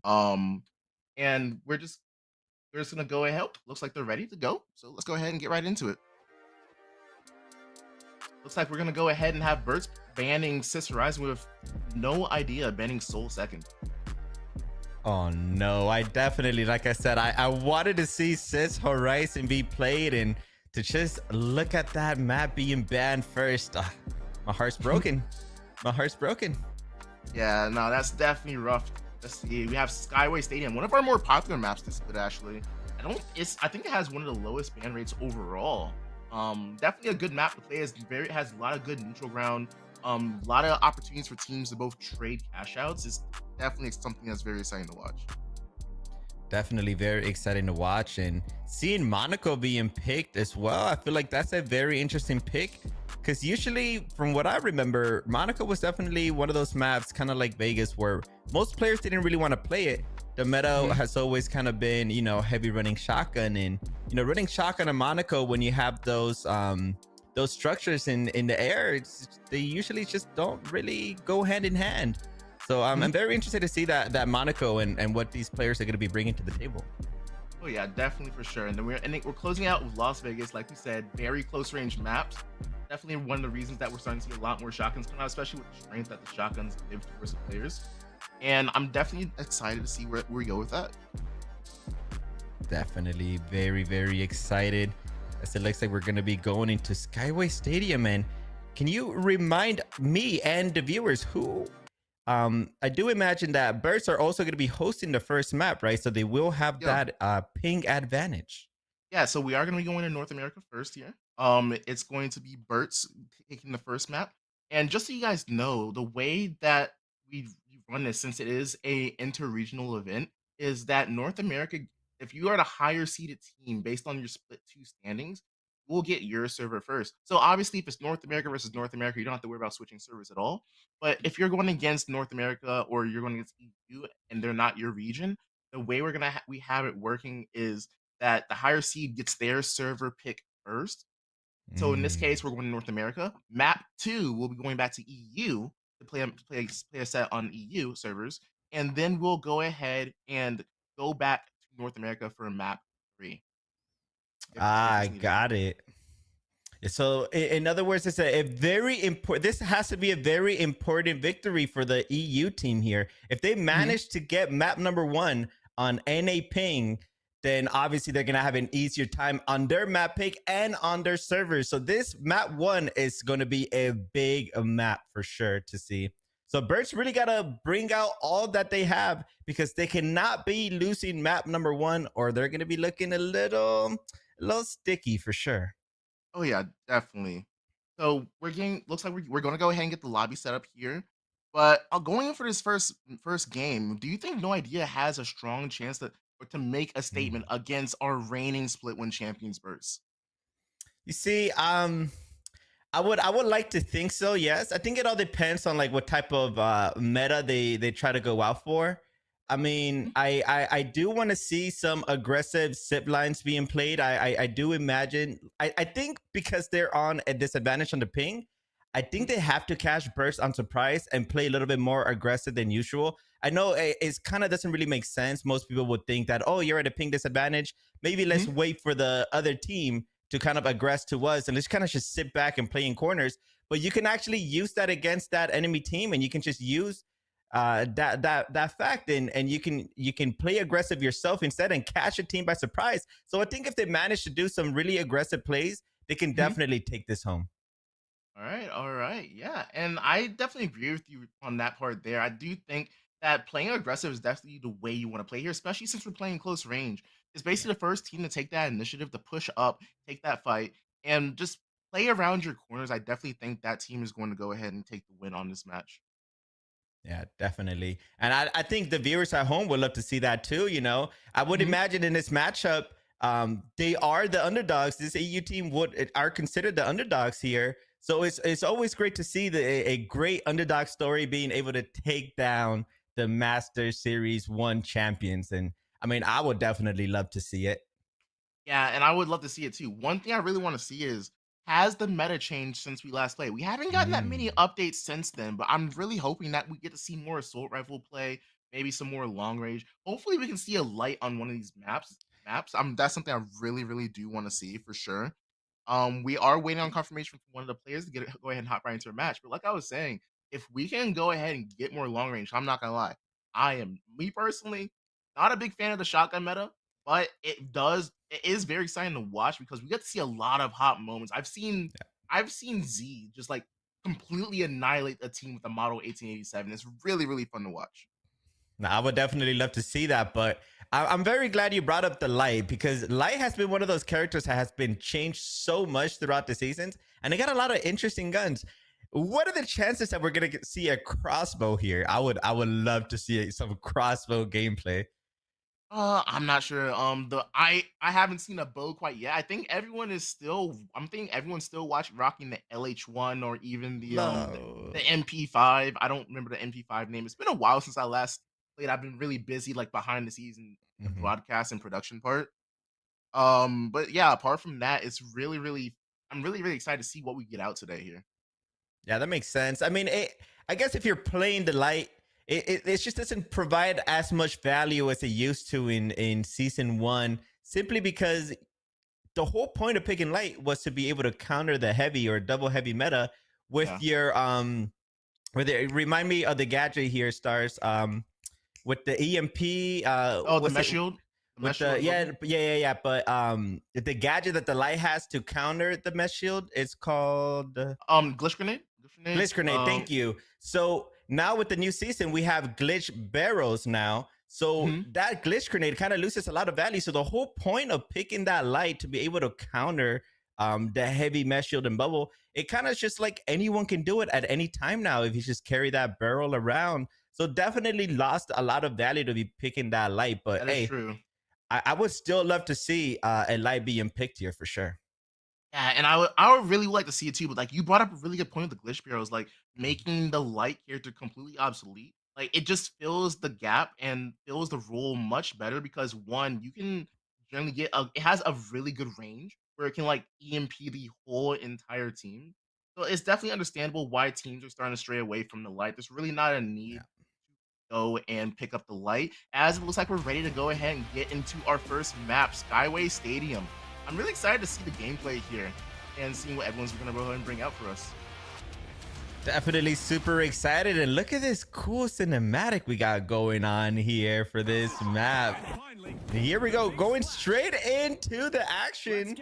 Um, and we're just gonna go ahead. Looks like they're ready to go. So let's go ahead and get right into it. Looks like we're gonna go ahead and have Burt's banning Sis Horizon with no idea banning Soul second. Oh no, I definitely, like I said, I wanted to see Sis Horizon be played and to just look at that map being banned first. My heart's broken. My heart's broken. Yeah, no, that's definitely rough. Let's see. We have Skyway Stadium, one of our more popular maps to split actually. I think it has one of the lowest ban rates overall. Definitely a good map to play. Has a lot of good neutral ground. A lot of opportunities for teams to both trade cash outs. Is definitely something that's very exciting to watch. Definitely very exciting to watch, and seeing Monaco being picked as well. I feel like that's a very interesting pick because usually, from what I remember, Monaco was definitely one of those maps, kind of like Vegas, where most players didn't really want to play it. The meta Mhm. has always kind of been, heavy running shotgun, and running shotgun in Monaco when you have those structures in the air, they usually just don't really go hand in hand. So I'm very interested to see that Monaco and what these players are going to be bringing to the table. Oh yeah, definitely for sure. And then we're closing out with Las Vegas, like we said, very close range maps. Definitely one of the reasons that we're starting to see a lot more shotguns come out, especially with the strength that the shotguns give towards the players. And I'm definitely excited to see where we go with that. Definitely very, very excited. As it looks like we're going to be going into Skyway Stadium. And can you remind me and the viewers who I do imagine that Birds are also going to be hosting the first map, right? So they will have Yeah, that ping advantage. yeah. So we are going to be going to North America first here. It's going to be Burt's taking the first map, and just so you guys know, the way that we run this, since it is a interregional event, is that North America, if you are the higher seeded team based on your split two standings, will get your server first. So obviously, if it's North America versus North America, you don't have to worry about switching servers at all. But if you're going against North America or you're going against EU and they're not your region, the way we have it working is that the higher seed gets their server pick first. So in this Mm. case, we're going to North America. Map two will be going back to EU to play a set on EU servers, and then we'll go ahead and go back to North America for map three if I it's needed. got it. So, in other words, it's a very important. This has to be a very important victory for the EU team here. If they Mhm. manage to get map number one on NA ping, then obviously they're gonna have an easier time on their map pick and on their servers. So this map one is going to be a big map for sure to see. So Birds really gotta bring out all that they have because they cannot be losing map number one, or they're gonna be looking a little sticky for sure. Oh yeah, definitely. So looks like we're gonna go ahead and get the lobby set up here. But going in for this first game, do you think No Idea has a strong chance to make a statement Mm. against our reigning split win champions Burst? You see, I would like to think so. Yes, I think it all depends on like what type of meta they try to go out for. I mean, I do want to see some aggressive zip lines being played. I do imagine. I think because they're on a disadvantage on the ping, I think they have to cash burst on surprise and play a little bit more aggressive than usual. I know it kind of doesn't really make sense. Most people would think that, oh, you're at a ping disadvantage. Maybe let's Mhm. wait for the other team to kind of aggress to us and let's kind of just sit back and play in corners. But you can actually use that against that enemy team, and you can just use that fact, and you can play aggressive yourself instead and catch a team by surprise. So I think if they manage to do some really aggressive plays, they can Mhm. definitely take this home. All right, yeah, and I definitely agree with you on that part there. I do think that playing aggressive is definitely the way you want to play here, especially since we're playing close range. It's basically the first team to take that initiative, to push up, take that fight, and just play around your corners. I definitely think that team is going to go ahead and take the win on this match. Yeah, definitely. And I think the viewers at home would love to see that too. I would Mhm. imagine in this matchup, they are the underdogs. This AU team are considered the underdogs here. So it's always great to see a great underdog story being able to take down the Master Series 1 champions. And I mean, I would definitely love to see it. Yeah, and I would love to see it too. One thing I really want to see is, has the meta changed since we last played? We haven't gotten that many Mm. updates since then, but I'm really hoping that we get to see more assault rifle play, maybe some more long range. Hopefully, we can see a light on one of these maps. That's something I really, really do want to see for sure. We are waiting on confirmation from one of the players to go ahead and hop right into a match. But like I was saying, if we can go ahead and get more long range, I'm not gonna lie. I am me personally not a big fan of the shotgun meta, but it is very exciting to watch because we get to see a lot of hot moments. I've seen Z just like completely annihilate a team with the model 1887. It's really, really fun to watch. Now, I would definitely love to see that, but I'm very glad you brought up the Light because Light has been one of those characters that has been changed so much throughout the seasons, and they got a lot of interesting guns. What are the chances that we're gonna see a crossbow here? I would love to see some crossbow gameplay. I'm not sure. I haven't seen a bow quite yet. I'm thinking everyone's still watching rocking the LH1 or even the No. MP5. I don't remember the MP5 name. It's been a while since I last played. I've been really busy like behind the scenes and the Mhm. broadcast and production part. But yeah, apart from that, I'm really, really excited to see what we get out today here. Yeah, that makes sense. I mean, I guess if you're playing the Light, it just doesn't provide as much value as it used to in season one, simply because the whole point of picking light was to be able to counter the heavy or double heavy meta with Yeah. your with it. Remind me of the gadget here, stars. With the EMP, Oh, the what's it? mesh shield, the With mesh the shield yeah, bubble. yeah, yeah, yeah. But the gadget that the light has to counter the mesh shield is called Glitch grenade, glitch grenade. glitch grenade. Thank you. So now with the new season, we have glitch barrels now. So Mhm. that glitch grenade kind of loses a lot of value. So the whole point of picking that light to be able to counter the heavy mesh shield and bubble, it kind of just like anyone can do it at any time now if you just carry that barrel around. So definitely lost a lot of value to be picking that light. But That is hey, true. I would still love to see a light being picked here for sure. Yeah, and I would really like to see it too, but, like, you brought up a really good point with the glitch bureaus, like, Mhm. making the light character completely obsolete. Like, it just fills the gap and fills the role much better because, 1, you can generally it has a really good range where it can, like, EMP the whole entire team. So, it's definitely understandable why teams are starting to stray away from the light. There's really not a need Yeah. go and pick up the light, as it looks like we're ready to go ahead and get into our first map, Skyway Stadium. I'm really excited to see the gameplay here and seeing what everyone's going to go ahead and bring out for us. Definitely super excited. And look at this cool cinematic we got going on here for this map. Here we go, going straight into the action.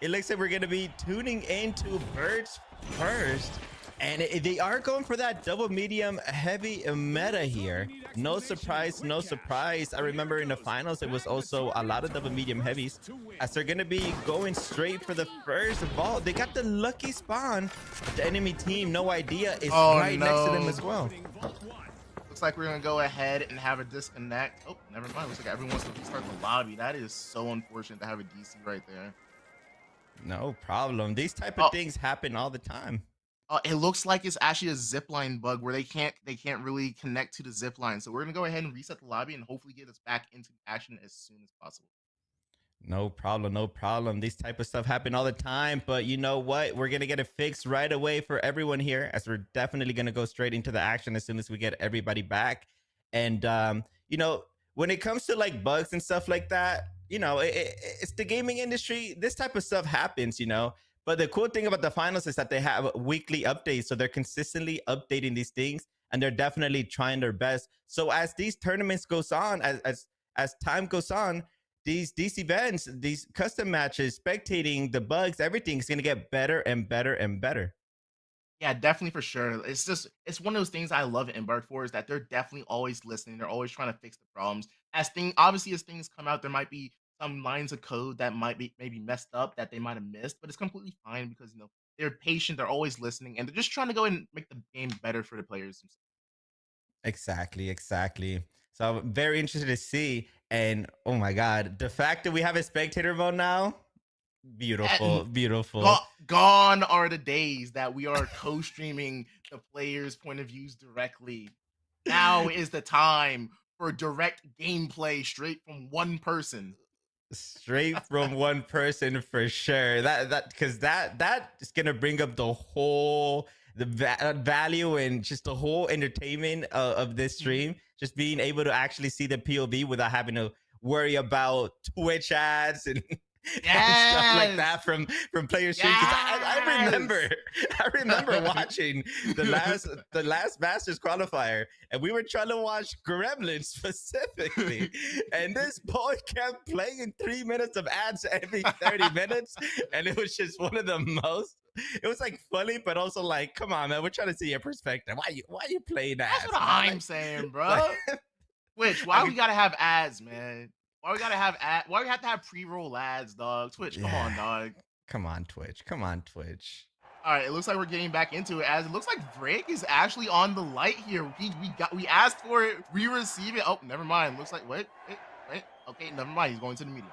It looks like we're going to be tuning into BURTS first. And they are going for that double medium heavy meta here. No surprise, no surprise. I remember in the finals, it was also a lot of double medium heavies as they're going to be going straight for the first vault. They got the lucky spawn. The enemy team, no idea, is Oh right next to them no. as well. Looks like we're going to go ahead and have a disconnect. Oh, never mind. Looks like everyone wants to restart the lobby. That is so unfortunate to have a DC right there. No problem. These type of Oh, things happen all the time. it looks like it's actually a zipline bug where they can't really connect to the zip line. So we're gonna go ahead and reset the lobby and hopefully get us back into action as soon as possible. No problem, no problem. These type of stuff happen all the time, but you know what? We're gonna get it fixed right away for everyone here, as we're definitely gonna go straight into the action as soon as we get everybody back. And when it comes to like bugs and stuff like that, it's the gaming industry. This type of stuff happens, But the cool thing about the finals is that they have weekly updates, so they're consistently updating these things, and they're definitely trying their best. So as these tournaments goes on, as time goes on, these events, these custom matches, spectating the bugs, everything is gonna get better and better and better. Yeah, definitely for sure. It's one of those things I love Embark for is that they're definitely always listening. They're always trying to fix the problems. As things come out, there might be some lines of code that might be maybe messed up that they might have missed, but it's completely fine because they're patient, they're always listening, and they're just trying to go and make the game better for the players themselves. Exactly, exactly. So I'm very interested to see. And oh my god, the fact that we have a spectator mode now, beautiful, And beautiful. gone are the days that we are co-streaming the players' point of views directly. Now is the time for direct gameplay straight from one person. Straight from one person for sure. That because that is gonna bring up the whole value and just the whole entertainment of this Mhm. stream. just being able to actually see the POV without having to worry about Twitch ads and and stuff like Yes. that from player streams. 'Cause I Yes. remember I remember watching the last Masters qualifier, and we were trying to watch Gremlins specifically, and this boy kept playing in 3 minutes of ads every 30 minutes, and it was just one of the most. It was like funny, but also like, come on, man, we're trying to see your perspective. Why you playing That's ads, what man? I'm Like, saying, bro. like Twitch, I why we mean, gotta have ads, man? Why we gotta have why we have to have pre-roll ads, dog? Twitch, come on, yeah, dog. come on, Twitch, come on, Twitch. All right, it looks like we're getting back into it. As it looks like Drake is actually on the light here. We asked for it, we receive it. Oh, never mind. Looks like wait. Okay, never mind. He's going to the medium.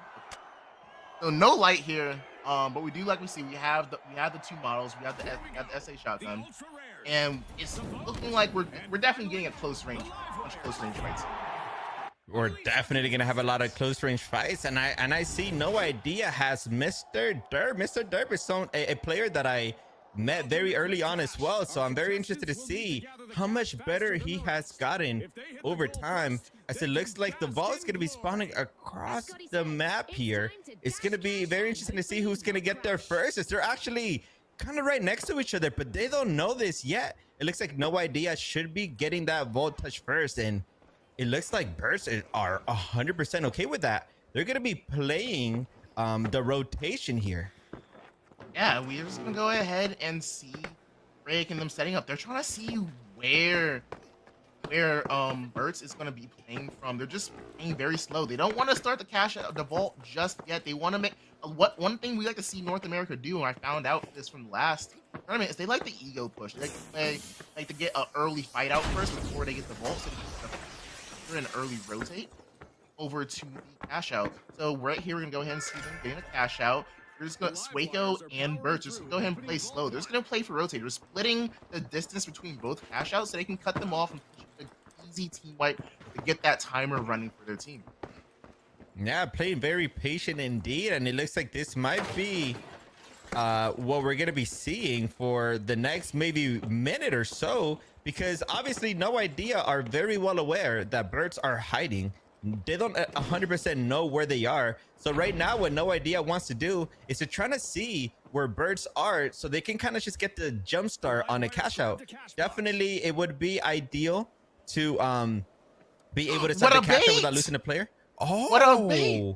So no light here. But we do like we see we have the two models. We have the SA shotgun, and it's looking like we're definitely getting a close range, bunch of close range fights. We're definitely gonna have a lot of close range fights, and I see No Idea has Mr. Derp. Mr. Derp is a player that I met very early on as well, so I'm very interested to see how much better he has gotten over time, as it looks like the ball is going to be spawning across the map here. It's going to be very interesting to see who's going to get there first, as they're actually kind of right next to each other, but they don't know this yet. It looks like No Idea should be getting that vault touch first, and it looks like BURTS are 100% okay with that. They're going to be playing the rotation here. Yeah, we're just gonna go ahead and see Drake and them setting up. They're trying to see where BURTS is gonna be playing from. They're just playing very slow. They don't want to start the vault just yet. They want to make one thing we like to see North America do, and I found out this from the last tournament, is they like the ego push. They like to get an early fight out first before they get the vault, so they can an early rotate over to the cash out. So right here, we're gonna go ahead and see them getting a cash out. We're just going to Swaco and BURTS. Just go ahead and play slow. They're just going to play for rotate. We're splitting the distance between both cash outs so they can cut them off and push an easy team wipe to get that timer running for their team. Yeah, playing very patient indeed, and it looks like this might be what we're gonna be seeing for the next maybe minute or so, because obviously No Idea are very well aware that BURTS are hiding. They don't 100% know where they are. So right now what No Idea wants to do is to try to see where BURTS are so they can kind of just get the jump start on a cash out. Definitely it would be ideal to be able to set the cash out without losing a player. Oh, what a bait!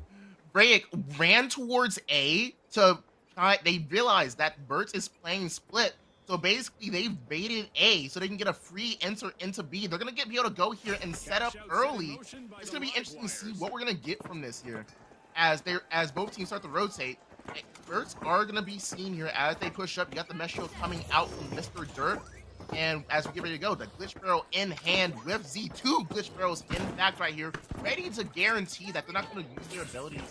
Drake ran towards A to try. They realized that BURTS is playing split. So basically, they've baited A so they can get a free enter into B. They're going to be able to go here and set up early. It's going to be interesting to see what we're going to get from this here. As both teams start to rotate, BURTS are going to be seen here as they push up. You got the mesh shield coming out from Mr. Dirt. And as we get ready to go, the glitch barrel in hand with Z2 glitch barrels in fact right here, ready to guarantee that they're not going to use their abilities.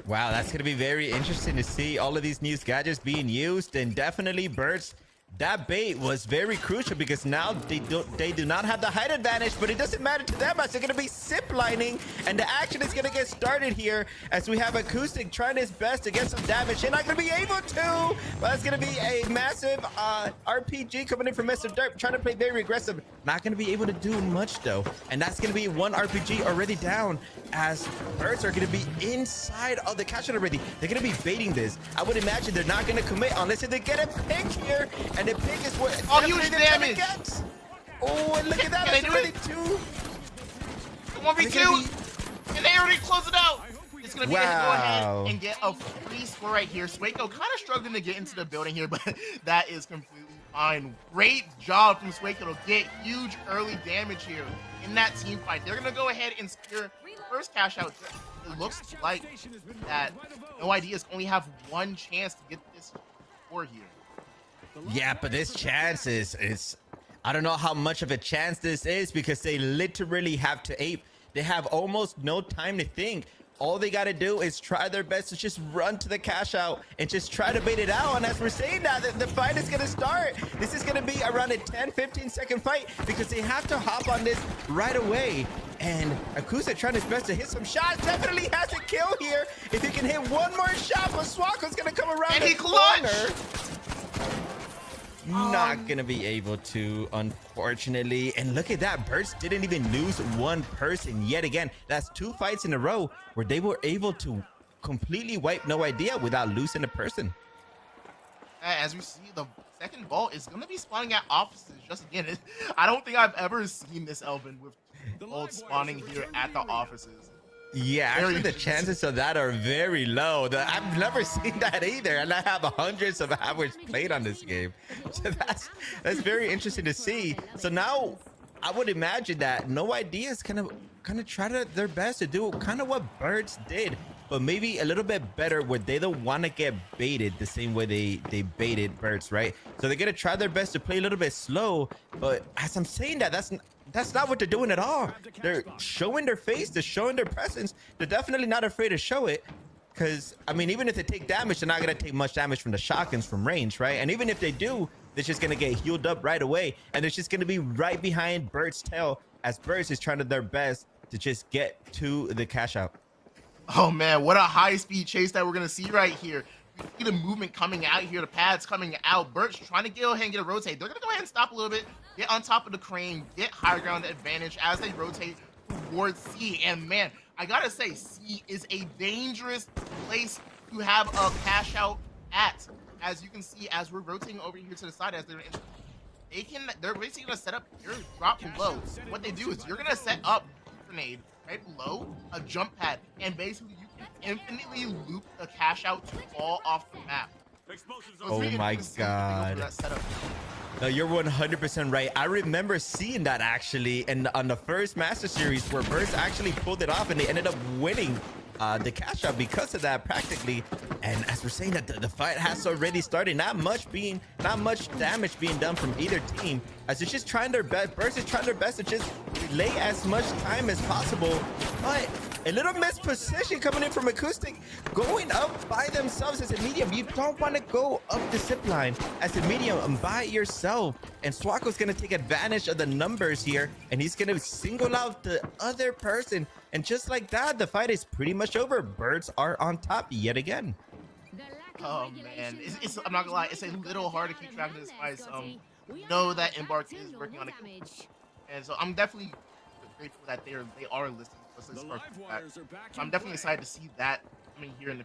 Wow, that's going to be very interesting to see all of these new gadgets being used, and definitely BURTS. That bait was very crucial because now they do not have the height advantage, but it doesn't matter to them as they're going to be zip lining, and the action is going to get started here as we have Acoustic trying his best to get some damage. They're not going to be able to, but it's going to be a massive RPG coming in from Mr. Derp, trying to play very aggressive. Not going to be able to do much though, and that's going to be one RPG already down as BURTS are going to be inside of the cash out already. They're going to be baiting this. I would imagine they're not going to commit unless they get a pick here, and the pick is what huge damage. Oh, and look at that. That's already two. 1v2, and they already close it out. It's going to be able to go ahead and get a free score right here. Swaco kind of struggling to get into the building here, but that is completely fine. Great job from Swaco to get huge early damage here in that team fight. They're going to go ahead and secure first cash out. It looks like that No Ideas only have one chance to get this score here. Yeah, but this chance is I don't know how much of a chance this is because they literally have to ape. They have almost no time to think. All they got to do is try their best to just run to the cash out and just try to bait it out. And as we're saying now, the fight is going to start. This is going to be around a 10-15 second fight because they have to hop on this right away. And Akusa trying his best to hit some shots. Definitely has a kill here. If he can hit one more shot, but Swako's going to come around and the he clutched. corner. Not gonna be able to, unfortunately. And look at that, BURTS didn't even lose one person yet again. That's 2 fights in a row where they were able to completely wipe No Idea without losing a person. As we see, the second ball is going to be spawning at offices. Just again, I don't think I've ever seen this, Elvin, with balls spawning here at the offices. Yeah, Very actually, the chances of that are very low. I've never seen that either, and I have hundreds of hours played on this game. So that's very interesting to see. So now, I would imagine that No Idea is kind of try their best to do kind of what BURTS did, but maybe a little bit better, where they don't want to get baited the same way they baited BURTS, right? So they're gonna try their best to play a little bit slow. But as I'm saying that, that's not what they're doing at all. They're showing their face, they're showing their presence. They're definitely not afraid to show it. Because, I mean, even if they take damage, they're not going to take much damage from the shotguns from range, right? And even if they do, they're just going to get healed up right away. And they're just going to be right behind BURTS' tail, as BURTS is trying their best to just get to the cash out. Oh, man, what a high-speed chase that we're going to see right here. You see the movement coming out here, the pads coming out. BURTS trying to go ahead and get a rotate. They're going to go ahead and stop a little bit, get on top of the crane, get higher ground advantage as they rotate towards C. And, man, I gotta say, C is a dangerous place to have a cash out at. As you can see, as we're rotating over here to the side, as they're basically gonna set up your drop below. What they do is you're gonna set up a grenade right below a jump pad, and basically you can infinitely loop the cash out to fall off the map. Oh my god. No, you're 100% right. I remember seeing that actually on the first Master Series, where BURTS actually pulled it off and they ended up winning the cash out because of that practically. And as we're saying that the fight has already started, not much damage being done from either team, as they're just trying their best. BURTS is trying their best to just delay as much time as possible, but a little missed position coming in from Acoustic, going up by themselves as a medium. You don't want to go up the zip line as a medium by yourself. And Swako's going to take advantage of the numbers here, and he's going to single out the other person. And just like that, the fight is pretty much over. BURTS are on top yet again. Oh man, I'm not gonna lie, it's a little hard to keep track of this fight. Know that Embark is working on it, and so I'm definitely grateful that they are listening to us. So I'm definitely excited to see that coming here in the.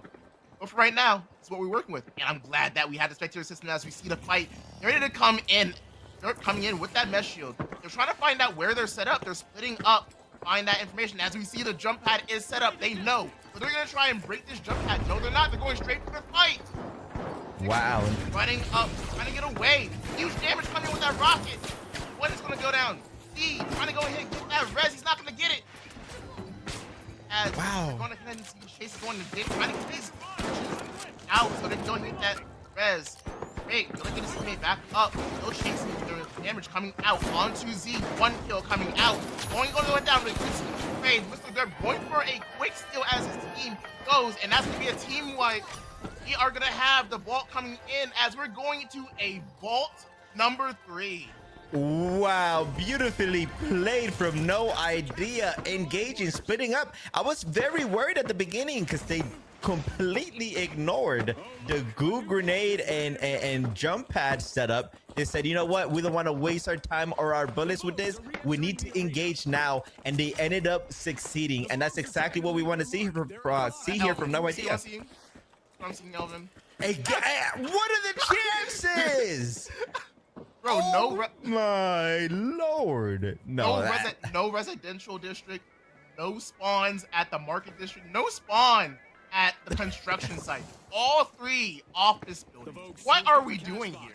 But for right now, it's what we're working with, and I'm glad that we had the spectator system as we see the fight. They're ready to come in. They're coming in with that mesh shield. They're trying to find out where they're set up. They're splitting up. Find that information. As we see the jump pad is set up, they know. So they're gonna try and break this jump pad. No, they're not. They're going straight for the fight. Wow. Running up, trying to get away. Huge damage coming with that rocket. What is gonna go down? D trying to go ahead and get that res. He's not gonna get it. As wow. Going ahead and see Chase is going to get trying to get his out, so they're going to get that res. Great, gonna get his teammate back up. No chasing. The damage coming out onto Z. 1 kill coming out. Going down. Mr. Dirt going for a quick steal as his team goes, and that's gonna be a team wipe. We are gonna have the vault coming in as we're going to a vault number 3. Wow, beautifully played from No Idea, engaging, splitting up. I was very worried at the beginning because they completely ignored the goo grenade and jump pad setup. They said, you know what, we don't want to waste our time or our bullets with this. We need to engage now, and they ended up succeeding, and that's exactly what we want to see here from No Idea. I'm seeing Elvin. Hey, what are the chances? Bro, oh, my lord. No residential district, no spawns at the market district, no spawn at the construction site. All 3 office buildings. What are we doing here?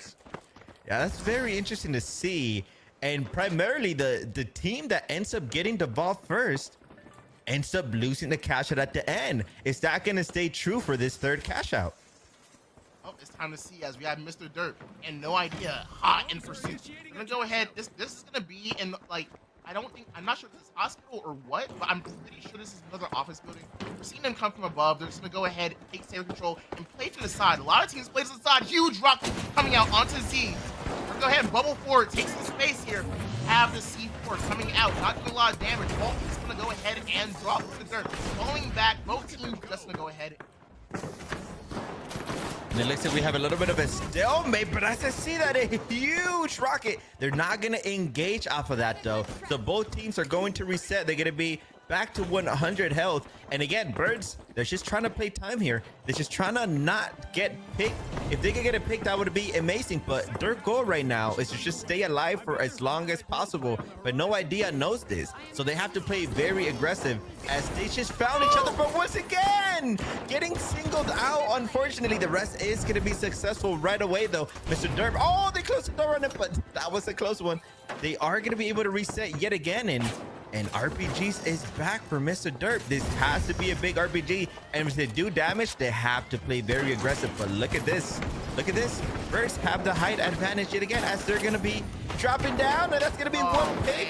Yeah, that's very interesting to see. And primarily the team that ends up getting the vault first ends up losing the cash out at the end. Is that going to stay true for this third cash out? Oh, it's time to see as we have Mr. Dirt and No Idea hot in pursuit. I'm gonna go ahead. This is gonna be in like I'm not sure if this is hospital or what, but I'm pretty sure this is another office building. We're seeing them come from above. They're just gonna go ahead, take saber control, and play to the side. A lot of teams play to the side. Huge rock coming out onto Z. We're gonna go ahead and bubble forward, take some space here. Have the C4 coming out, not doing a lot of damage. Vault is gonna go ahead and drop the dirt. Falling back, both teams just gonna go ahead. And it looks like we have a little bit of a stalemate, but as I see that, a huge rocket. They're not going to engage off of that, though. So both teams are going to reset. They're going to be back to 100 health. And again, Birds, they're just trying to play time here. They're just trying to not get picked. If they could get it picked, that would be amazing. But their goal right now is to just stay alive for as long as possible. But No Idea knows this. So they have to play very aggressive as they just found each other. But once again, getting singled out. Unfortunately, the rest is going to be successful right away, though. Mr. Derp, oh, they closed the door on it, but that was a close one. They are going to be able to reset yet again. And RPGs is back for Mr. Derp. This has to be a big RPG. And if they do damage, they have to play very aggressive. But look at this. Look at this. First, have the height advantage yet again as they're going to be dropping down. And that's going to be one pick.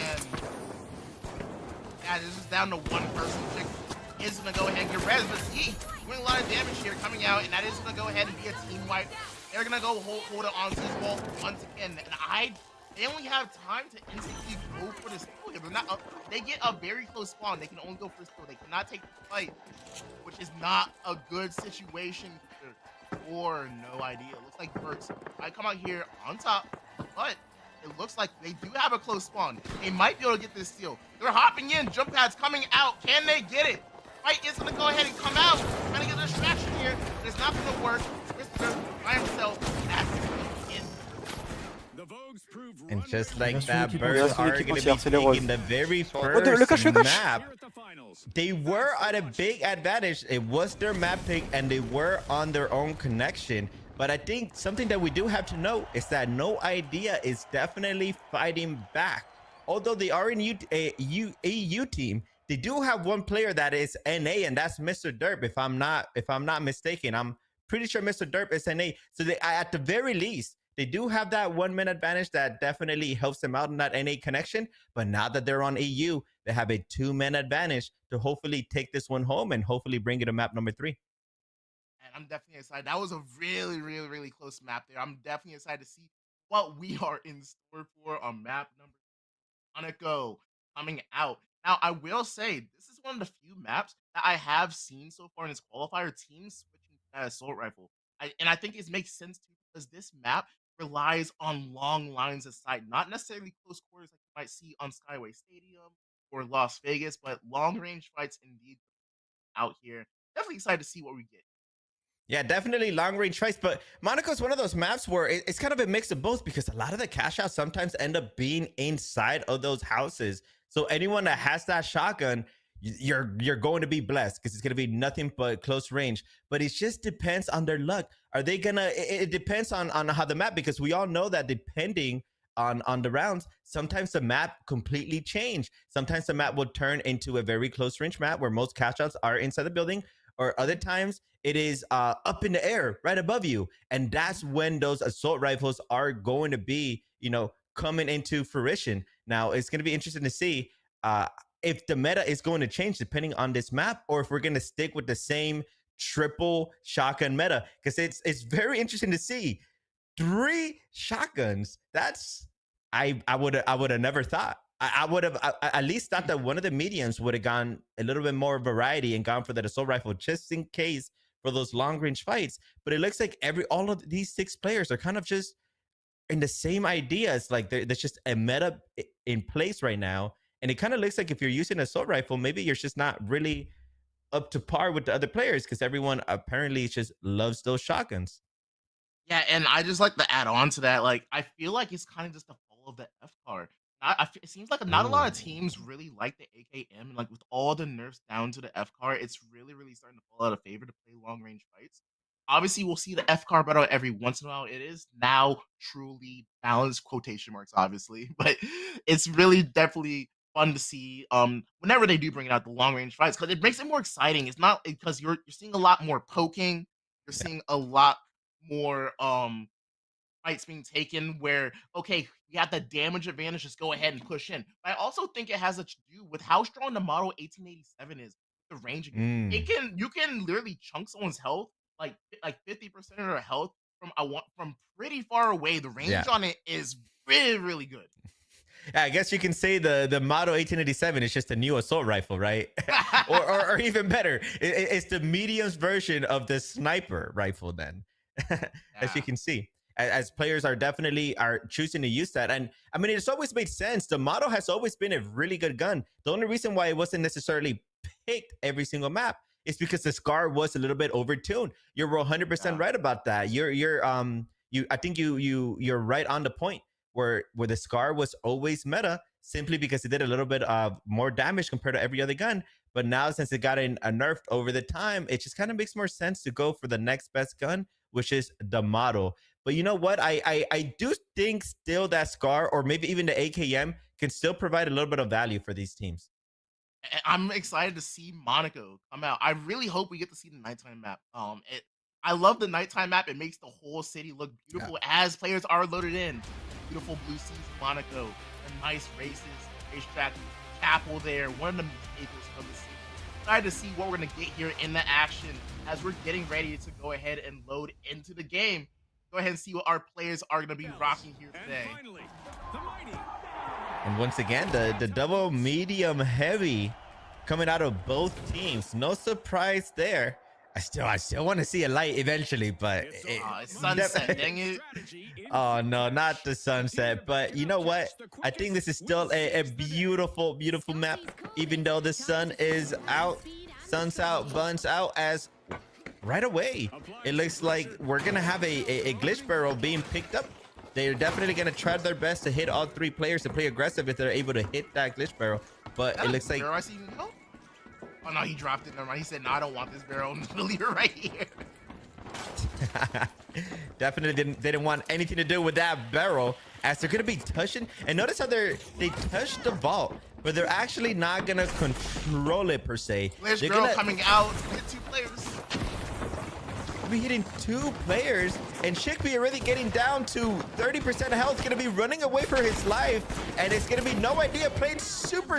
Yeah, this is down to one person. Is going to go ahead and get res. But see, doing a lot of damage here coming out. And that is going to go ahead and be a team wipe. They're going to go hold it on to this wall once again. And they only have time to instantly go for this kill here. They're not. They get a very close spawn. They can only go for this kill. They cannot take the fight, which is not a good situation for No Idea. It looks like BURTS might come out here on top, but it looks like they do have a close spawn. They might be able to get this steal. They're hopping in. Jump pads coming out. Can they get it? Fight is going to go ahead and come out. Trying to get a distraction here, but it's not going to work. Mr. by himself. That's in. And just like that, Birds are going to be taking the very first map. They were at a big advantage. It was their map pick, and they were on their own connection. But I think something that we do have to know is that No Idea is definitely fighting back. Although they are in a EU team, they do have one player that is NA, and that's Mr. Derp. If I'm not mistaken, I'm pretty sure Mr. Derp is NA. So they, at the very least, they do have that 1 minute advantage that definitely helps them out in that NA connection. But now that they're on EU, they have a 2-minute advantage to hopefully take this one home and hopefully bring it to map number 3. And I'm definitely excited. That was a really, really, really close map there. I'm definitely excited to see what we are in store for on map number Monaco coming out. Now, I will say, this is one of the few maps that I have seen so far in this qualifier, teams switching to that assault rifle. And I think it makes sense too, because this map relies on long lines of sight, not necessarily close quarters like you might see on Skyway Stadium or Las Vegas, but long range fights indeed out here. Definitely excited to see what we get. Yeah, definitely long range fights. But Monaco is one of those maps where it's kind of a mix of both, because a lot of the cash outs sometimes end up being inside of those houses. So anyone that has that shotgun, you're going to be blessed, because it's going to be nothing but close range. But it just depends on their luck. Are they gonna, it depends on how the map, because we all know that depending on the rounds, sometimes the map completely change. Sometimes the map will turn into a very close range map where most cash outs are inside the building, or other times it is up in the air right above you. And that's when those assault rifles are going to be, coming into fruition. Now, it's going to be interesting to see if the meta is going to change depending on this map, or if we're going to stick with the same triple shotgun meta, because it's very interesting to see 3 shotguns. That's I would have never thought. I would have at least thought that one of the mediums would have gone a little bit more variety and gone for that assault rifle just in case for those long range fights. But it looks like all of these 6 players are kind of just in the same ideas. Like there's just a meta in place right now, and it kind of looks like if you're using an assault rifle, maybe you're just not really up to par with the other players, because everyone apparently just loves those shotguns. Yeah, and I just like to add on to that. Like, I feel like it's kind of just a fall of the F card. It seems like not a lot of teams really like the AKM, and like with all the nerfs down to the F card, it's really, really starting to fall out of favor to play long range fights. Obviously, we'll see the F card battle every once in a while. It is now truly balanced, quotation marks, obviously, but it's really definitely fun to see whenever they do bring out the long range fights, because it makes it more exciting. It's not because you're seeing a lot more poking, you're seeing a lot more fights being taken where, okay, we got the damage advantage, just go ahead and push in. But I also think it has to do with how strong the model 1887 is, the ranging. You can literally chunk someone's health, like 50% of their health from pretty far away. The range on it is really, really good. Yeah, I guess you can say the Model 1887 is just a new assault rifle, right? or even better, it's the medium's version of the sniper rifle then. as you Yeah. can see. As players are definitely are choosing to use that. And I mean, it's always made sense. The model has always been a really good gun. The only reason why it wasn't necessarily picked every single map is because the Scar was a little bit overtuned. You're 100% Yeah. right about that. I think you're right on the point where the Scar was always meta simply because it did a little bit of more damage compared to every other gun. But now, since it got a nerfed over the time, it just kind of makes more sense to go for the next best gun, which is the model. But you know what? I do think still that Scar or maybe even the AKM can still provide a little bit of value for these teams. I'm excited to see Monaco come out. I really hope we get to see the nighttime map. I love the nighttime map. It makes the whole city look Yeah. beautiful as players are loaded in. Beautiful blue seas, Monaco, the nice races, racetrack, chapel there, one of the staples of the city. Excited to see what we're gonna get here in the action as we're getting ready to go ahead and load into the game. Go ahead and see what our players are gonna be rocking here today. And once again, the double medium heavy coming out of both teams. No surprise there. I still want to see a light eventually, but It's sunset, dang it. oh no, not the sunset. But you know what? I think this is still a beautiful, beautiful map. Even though the sun is out, sun's out, buns out as right away. It looks like we're gonna have a glitch barrel being picked up. They're definitely gonna try their best to hit all three players to play aggressive if they're able to hit that glitch barrel. But it looks like Barrel I see you go? Oh no, he dropped it. Never mind. He said, "No, I don't want this barrel. I'm gonna leave it right here." definitely didn't want anything to do with that barrel as they're gonna be touching. And notice how they touch the vault, but they're actually not gonna control it per se. Glitch They're barrel gonna coming out. Hit two players. be hitting two players, and Shikby already getting down to 30% health, gonna be running away for his life, and it's gonna be no idea playing super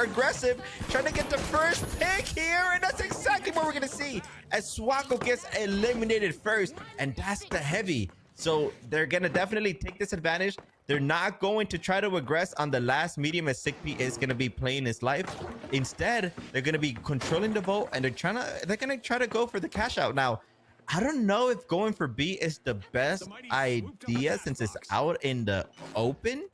aggressive, trying to get the first pick here, and that's exactly what we're gonna see as Swako gets eliminated first, and that's the heavy. So they're gonna definitely take this advantage. They're not going to try to aggress on the last medium as Sickp is gonna be playing his life. Instead, they're gonna be controlling the vote, and they're gonna try to go for the cash out. Now, I don't know if going for B is the best idea since it's out in the open.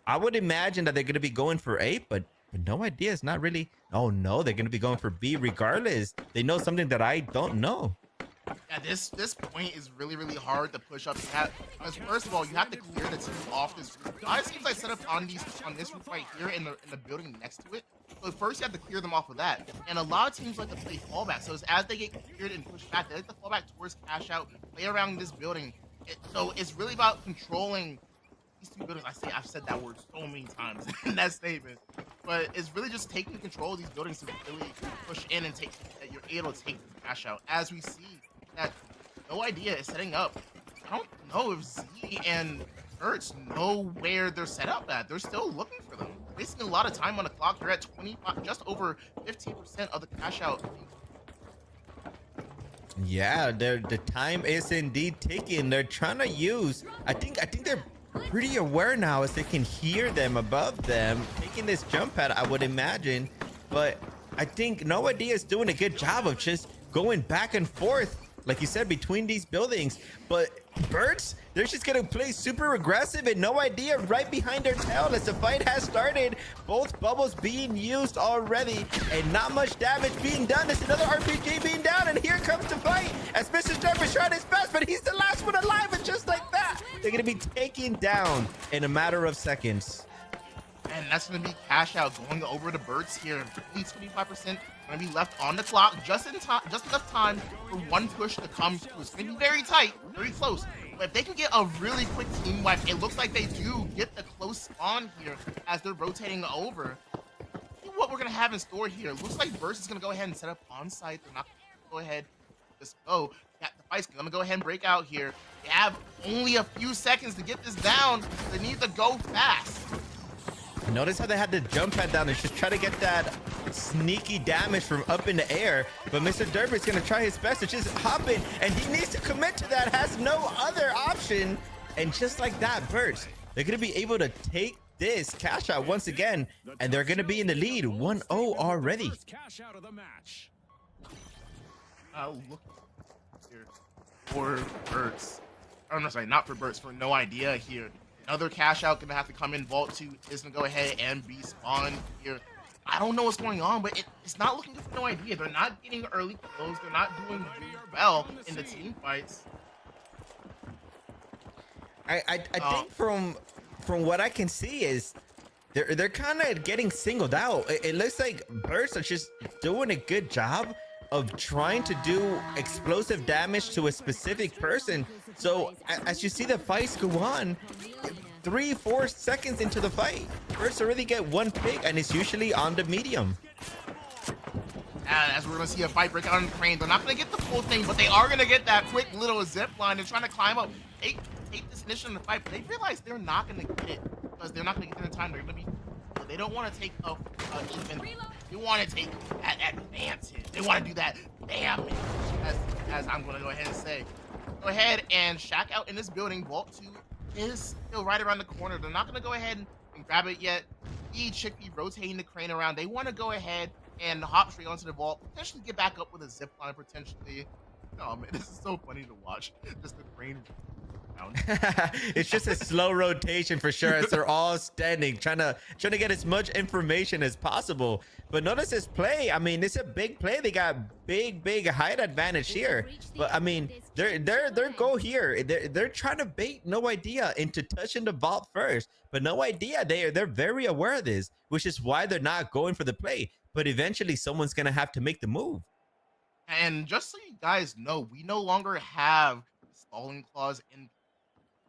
I would imagine that they're going to be going for A, but no idea. It's not really. Oh, no, they're going to be going for B regardless. They know something that I don't know. Yeah, this point is really hard to push up. Because first of all, you have to clear the team off this roof. A lot of teams I set up on this roof right here in the building next to it. So first you have to clear them off of that. And a lot of teams like to play fallback. So as they get cleared and pushed back, they like to fall back towards cash out, play around this building. So it's really about controlling these two buildings. I've said that word so many times in that statement. But it's really just taking control of these buildings to really push in and take that you're able to take the cash out. As we see that No Idea is setting up. I don't know if Z and BURTS know where they're set up at. They're still looking for them. Wasting a lot of time on the clock. They're at 25, just over 15% of the cash out. Yeah, the time is indeed ticking. They're trying to use. I think they're pretty aware now as they can hear them above them taking this jump pad, I would imagine. But I think No Idea is doing a good job of just going back and forth, like you said, between these buildings. But BURTS, they're just gonna play super aggressive and No Idea right behind their tail as the fight has started. Both bubbles being used already and not much damage being done. There's another RPG being down, and here comes the fight as Mr. Stark is trying his best, but he's the last one alive, and just like that, they're gonna be taken down in a matter of seconds. And that's going to be cash out going over to BURTS here. Only 25% going to be left on the clock. Just in time, just enough time for one push to come through. It's going to be very tight, very close. But if they can get a really quick team wipe, it looks like they do get the close spawn here as they're rotating over. See what we're going to have in store here. Looks like BURTS is going to go ahead and set up on site. They're not going to go ahead, just go. Yeah, the fight's going to go ahead and break out here. They have only a few seconds to get this down. They need to go fast. Notice how they had the jump pad down and just try to get that sneaky damage from up in the air. But Mr. Derby's going to try his best to just hop in, and he needs to commit to that, has no other option. And just like that, BURTS, they're going to be able to take this cash out once again, and they're going to be in the lead 1-0 already. Look here. for BURTS. Oh, no, sorry, not for BURTS, for No Idea here. Another cash out gonna have to come in. Vault 2 is gonna go ahead and be spawned here. I don't know what's going on, but it's not looking good for No Idea. They're not getting early kills. They're not doing really well in the team fights. I think from what I can see is they're kind of getting singled out. It looks like BURTS are just doing a good job of trying to do explosive damage to a specific person. So as you see the fights go on, 3-4 seconds into the fight, BURTS already get one pick, and it's usually on the medium. And as we're gonna see a fight break out on the crane, they're not gonna get the full thing, but they are gonna get that quick little zip line. They're trying to climb up, take this initiative in the fight, but they realize they're not gonna get it because they're not gonna get there in time. They're gonna be. They don't want to take even. They want to take that advantage. They want to do that damage. As I'm gonna go ahead and say, go ahead and shack out in this building. Vault 2 is still right around the corner. They're not gonna go ahead and grab it yet. Chickpea rotating the crane around. They want to go ahead and hop straight onto the vault, potentially get back up with a zip line, potentially. Oh man, this is so funny to watch. Just the crane around. It's just a slow rotation for sure, as they're all standing, trying to get as much information as possible. But notice this play. I mean, it's a big play. They got big height advantage here. But I mean, their goal here, they're trying to bait No Idea into touching the vault first. But No Idea, they're very aware of this, which is why they're not going for the play. But eventually someone's gonna have to make the move. And just so you guys know, we no longer have stalling clause in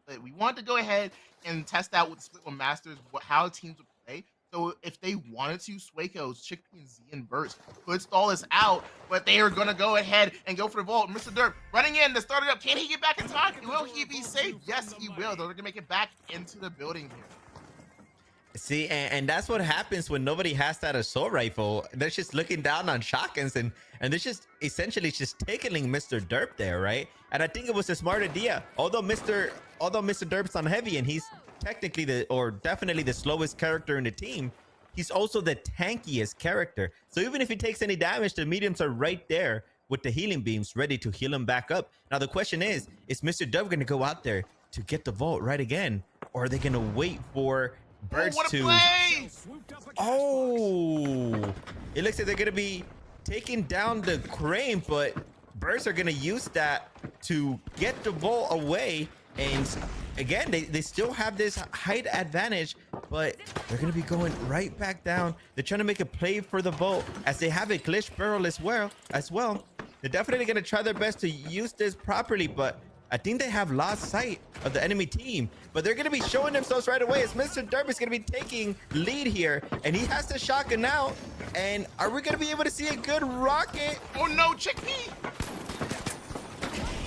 play. We want to go ahead and test out with Split One Masters how teams would play. So if they wanted to, Swaco's, Chickpea, and Z, and BURTS could stall this out, but they are gonna go ahead and go for the vault. Mr. Derp running in to start it up. Can he get back in time? Will he be safe? Yes, he will. They're gonna make it back into the building here. See, and that's what happens when nobody has that assault rifle. They're just looking down on shotguns, and they're just essentially just tickling Mr. Derp there, right? And I think it was a smart idea. Although Mr. Derp's on heavy, and he's technically definitely the slowest character in the team, he's also the tankiest character. So even if he takes any damage, the mediums are right there with the healing beams ready to heal him back up. Now the question is Mr. Derp going to go out there to get the vault right again, or are they going to wait for BURTS to it looks like they're gonna be taking down the crane, but BURTS are gonna use that to get the vault away. And again, they still have this height advantage, but they're gonna be going right back down. They're trying to make a play for the vault, as they have a glitch barrel as well. They're definitely gonna try their best to use this properly, but I think they have lost sight of the enemy team. But they're going to be showing themselves right away, as Mr. Derp is going to be taking lead here. And he has the shotgun now. And are we going to be able to see a good rocket? Oh no, Chickpea!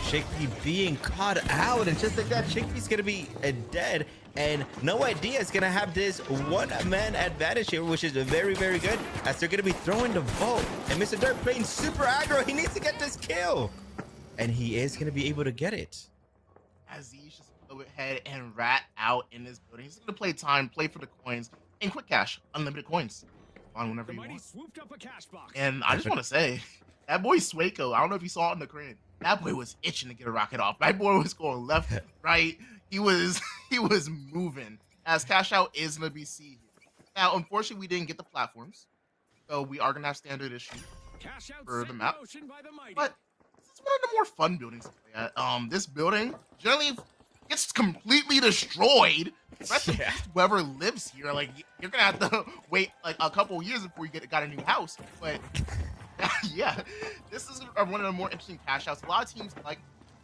Chickpea being caught out. And just like that, Chickpea's going to be dead. And No Idea is going to have this one-man advantage here, which is very, very good, as they're going to be throwing the vault. And Mr. Derp playing super aggro. He needs to get this kill. And he is going to be able to get it. As he's just go ahead and rat out in this building. He's going to play time, play for the coins, and quick cash, unlimited coins. On whenever you want. And I just want to say, that boy Swaco, I don't know if you saw it in the crane. That boy was itching to get a rocket off. That boy was going left, right. He was moving. As cash out is going to be C here. Now, unfortunately, we didn't get the platforms. So we are going to have standard issue for the map. But it's one of the more fun buildings to play at. This building generally gets completely destroyed. Especially whoever lives here, like you're gonna have to wait like a couple years before you got a new house. But yeah, this is one of the more interesting cash outs. A lot of teams like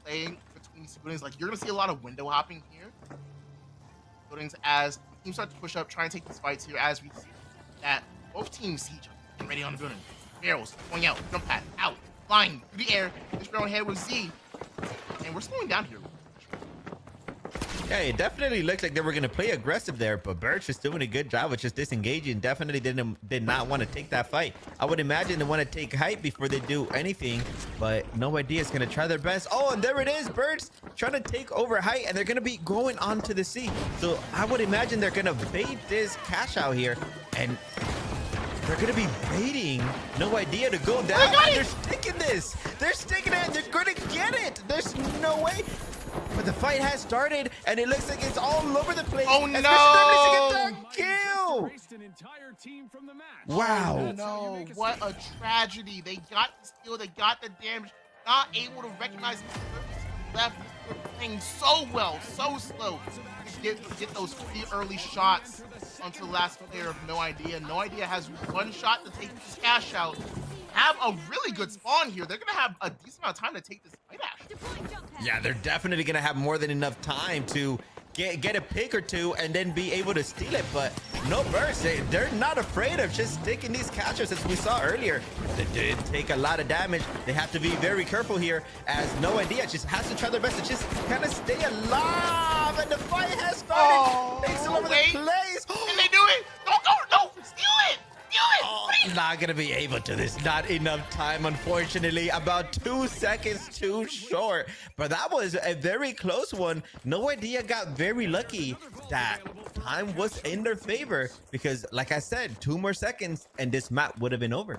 playing between these buildings. Like you're gonna see a lot of window hopping here. Buildings as teams start to push up, try and take these fights here. As we see that both teams see each other, getting ready on the building. Barrels going out, jump pad out. Flying through the air, just going ahead with Z, and we're slowing down here. Yeah, it definitely looked like they were going to play aggressive there, but BURTS is doing a good job of just disengaging. Definitely did not want to take that fight. I would imagine they want to take height before they do anything, but No Idea is going to try their best. Oh, and there it is, BURTS trying to take over height, and they're going to be going onto the sea. So I would imagine they're going to bait this cash out here, and They're going to be baiting. No idea to go down. They're sticking this. They're sticking it. They're going to get it. There's no way. But the fight has started, and it looks like it's all over the place. Oh, no. Kill. Wow. Oh, no. What a tragedy. They got the steal. They got the damage. Not able to recognize the left. They're playing so well, so slow. Get those 3 early shots onto the last player of No Idea. No Idea has 1 shot to take this cash out. Have a really good spawn here. They're going to have a decent amount of time to take this fight out. Yeah, they're definitely going to have more than enough time to get a pick or two and then be able to steal it. But no burst. They're not afraid of just sticking these catchers, as we saw earlier. They did take a lot of damage. They have to be very careful here, as No Idea just has to try their best to just kind of stay alive. And the fight has started. They still over the place. Can they do it? Don't go. No, steal it. Oh, not gonna be able to. There's not enough time, unfortunately. About 2 seconds too short. But that was a very close one. No Idea got very lucky that time was in their favor, because like I said, 2 more seconds and this map would have been over.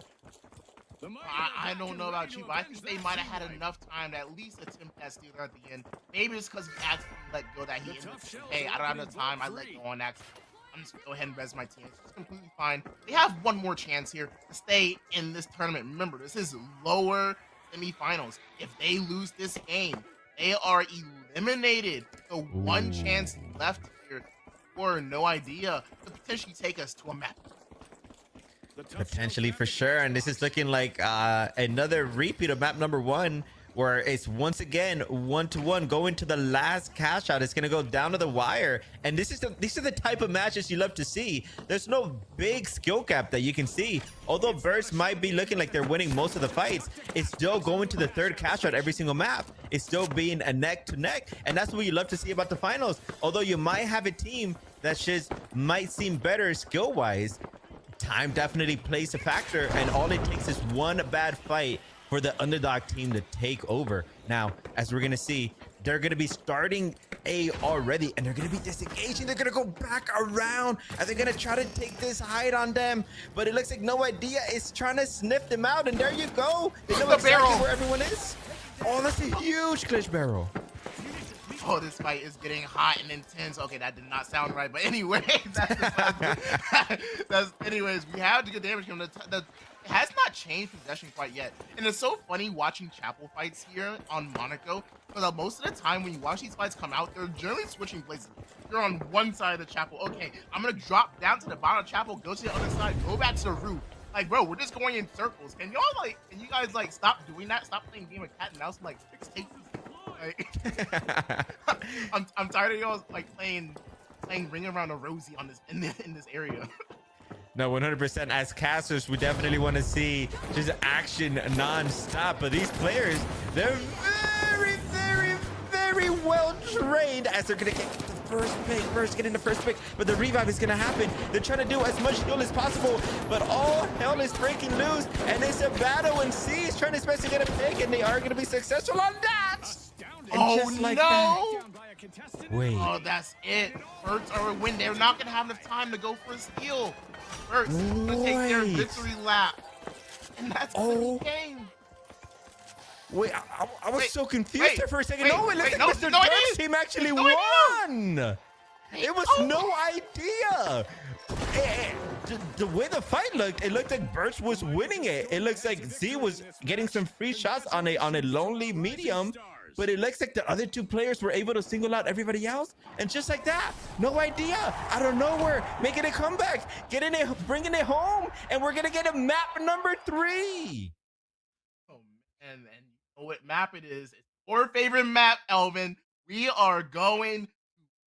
I don't know about you, but I think they might have had enough time to at least attempt that steal at the end. Maybe it's because he accidentally let go that he ended up saying, hey, I don't have enough time. I let go on accident. I'm just gonna go ahead and res my team. It's completely fine. They have 1 more chance here to stay in this tournament. Remember, this is lower semifinals. If they lose this game, they are eliminated. So 1 chance left here for No Idea to potentially take us to a map. Potentially, for sure. And this is looking like another repeat of map number 1, where it's once again 1-1 going to the last cash out. It's gonna go down to the wire, and these are the type of matches you love to see. There's no big skill gap that you can see. Although BURTS might be looking like they're winning most of the fights, it's still going to the 3rd cash out every single map. It's still being a neck to neck, and that's what you love to see about the finals. Although you might have a team that just might seem better skill wise, time definitely plays a factor, and all it takes is 1 bad fight for the underdog team to take over. Now, as we're gonna see, they're gonna be starting A already, and they're gonna be disengaging. They're gonna go back around, and they're gonna try to take this hide on them. But it looks like No Idea is trying to sniff them out, and there you go. They know exactly where everyone is. Oh, that's a huge glitch barrel. Oh, this fight is getting hot and intense. Okay, that did not sound right, but anyway, anyways, we have the good damage. It has not changed possession quite yet, and it's so funny watching chapel fights here on Monaco, because most of the time when you watch these fights come out, they're generally switching places. You're on one side of the chapel. Okay, I'm gonna drop down to the bottom of the chapel, go to the other side, go back to the roof. Like, bro, we're just going in circles. Can you guys like stop doing that? Stop playing game of cat and mouse and like take these. Like, I'm tired of y'all like playing ring around a rosy on this in this area. No, 100%. As casters, we definitely want to see just action non-stop. But these players, they're very, very, very well trained, as they're going to get the first pick. But the revive is going to happen. They're trying to do as much heal as possible, but all hell is breaking loose. And it's a battle, and C is trying his best to get a pick, and they are going to be successful on that. And oh, just like no. That, wait. Oh, that's it. BURTS are a win. They're not going to have enough time to go for a steal. BURTS going to take their victory lap. And that's the game. Wait, I was so confused there for a second. No, it looks like Mr. No Dirt's team actually won. It was No Idea. The way the fight looked, it looked like BURTS was winning it. It looks like Z was getting some free shots on a lonely medium. But it looks like the other 2 players were able to single out everybody else. And just like that, No Idea, out of nowhere, making a comeback, bringing it home. And we're going to get a map number 3. Oh, man. And you know what map it is. It's your favorite map, Elvin. We are going to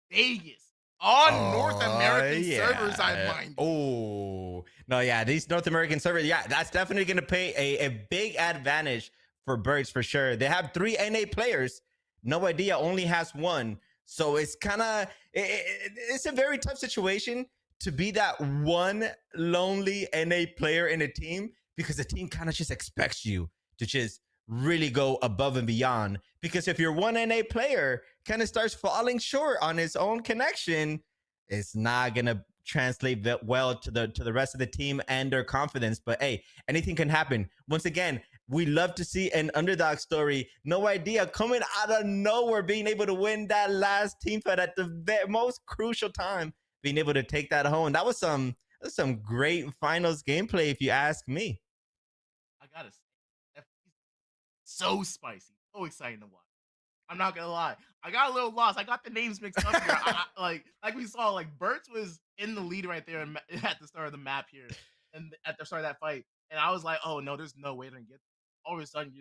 Vegas on North American servers, I mind. Oh, no, yeah, these North American servers, yeah, that's definitely going to pay a big advantage for BURTS for sure. They have 3 NA players. No Idea only has 1. So it's kind of, it's a very tough situation to be that one lonely NA player in a team, because the team kind of just expects you to just really go above and beyond. Because if your one NA player kind of starts falling short on his own connection, it's not going to translate well to the rest of the team and their confidence. But hey, anything can happen. Once again, we love to see an underdog story. No idea coming out of nowhere, being able to win that last team fight at the most crucial time, being able to take that home. That's some great finals gameplay, if you ask me. I gotta say, he's so spicy, so exciting to watch. I'm not gonna lie. I got a little lost. I got the names mixed up here. Like we saw, like Burt's was in the lead right there at the start of the map here, and at the start of that fight, and I was like, oh no, there's no way they're gonna get. All of a sudden,